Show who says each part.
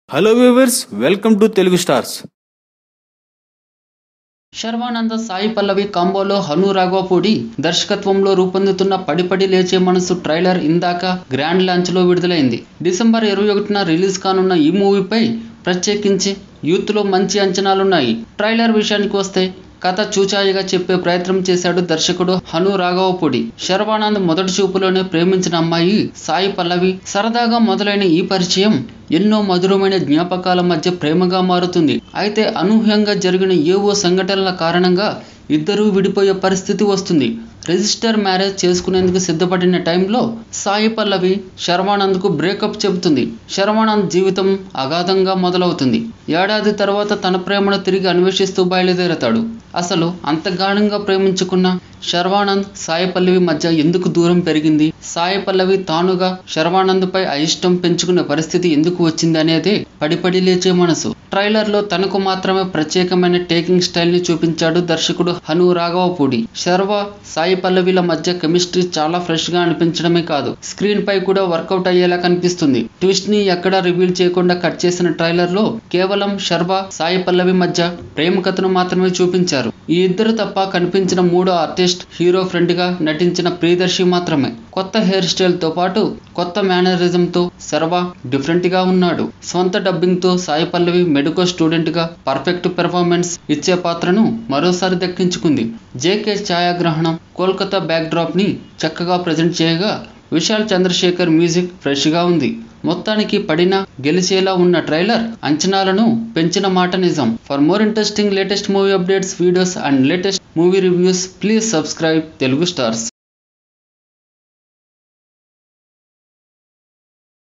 Speaker 1: Hello viewers, welcome to Telugu stars.
Speaker 2: Sharwanand Sai Pallavi కాంబోలో హను రాఘవపూడి దర్శకత్వంలో రూపొందుతున్న పడిపడి లేచే మనసు ట్రైలర్ ఇందాక గ్రాండ్ లాంచ్ లో విడుదలైంది. డిసెంబర్ 21న రిలీజ్ కానున్న ఈ మూవీపై ప్రత్యేకించి యూత్ లో మంచి అంచనాలున్నాయి. ట్రైలర్ విషయానికి వస్తే కథ చూచాయిగా చెప్పే ప్రయత్నం చేశాడు దర్శకుడు హను రాఘవపూడి. శర్వానంద్ మొదటి చూపులోనే ప్రేమించిన అమ్మాయి సాయి పల్లవి. సరదాగా మొదలైన ఈ పరిచయం ఎన్నో మధురమైన జ్ఞాపకాల మధ్య ప్రేమగా మారుతుంది. అయితే అనూహ్యంగా జరిగిన ఏవో సంఘటనల కారణంగా ఇద్దరూ విడిపోయే పరిస్థితి వస్తుంది. రిజిస్టర్ మ్యారేజ్ చేసుకునేందుకు సిద్ధపడిన టైంలో సాయి పల్లవి శర్వానంద్కు బ్రేకప్ చెబుతుంది. శర్వానంద్ జీవితం అగాధంగా మొదలవుతుంది. ఏడాది తర్వాత తన ప్రేమను తిరిగి అన్వేషిస్తూ బయలుదేరతాడు. అసలు అంత గాఢంగా ప్రేమించుకున్న శర్వానంద్ సాయి పల్లవి మధ్య ఎందుకు దూరం పెరిగింది, సాయి పల్లవి తానుగా శర్వానంద్ పై అయిష్టం పెంచుకునే పరిస్థితి ఎందుకు వచ్చింది అనేది పడిపడి లేచే మనసు. ట్రైలర్ లో తనకు మాత్రమే ప్రత్యేకమైన టేకింగ్ స్టైల్ ని చూపించాడు దర్శకుడు హను రాఘవపూడి. శర్వ సాయి పల్లవిల మధ్య కెమిస్ట్రీ చాలా ఫ్రెష్ గా అనిపించడమే కాదు, స్క్రీన్ పై కూడా వర్కౌట్ అయ్యేలా కనిపిస్తుంది. ట్విస్ట్ ని ఎక్కడా రివీల్ చేయకుండా కట్ చేసిన ట్రైలర్ లో కేవలం శర్వ సాయి పల్లవి మధ్య ప్రేమ కథను మాత్రమే చూపించారు. ఈ ఇద్దరు తప్ప కనిపించిన మూడో ఆర్టిస్ట్ హీరో ఫ్రెండ్ గా నటించిన ప్రియదర్శి మాత్రమే. కొత్త హెయిర్ స్టైల్ తో పాటు కొత్త మేనరిజం తో శర్వ డిఫరెంట్ గా ఉన్నాడు. సొంత డబ్బింగ్ తో సాయి పల్లవి మెడికల్ స్టూడెంట్ గా పర్ఫెక్ట్ పెర్ఫార్మెన్స్ ఇచ్చే పాత్రను మరోసారి దక్కించుకుంది. జేకే ఛాయాగ్రహణం, కోల్కతా బ్యాక్ డ్రాప్ ని చక్కగా ప్రజెంట్ చేయగా విశాల్ చంద్రశేఖర్ మ్యూజిక్ ఫ్రెష్ గా ఉంది. మొత్తానికి పడినా గెలిచేలా ఉన్న ట్రైలర్ అంచనాలను పెంచిన మాట నిజం. For more interesting latest movie updates, videos and latest movie reviews, please subscribe Telugu stars.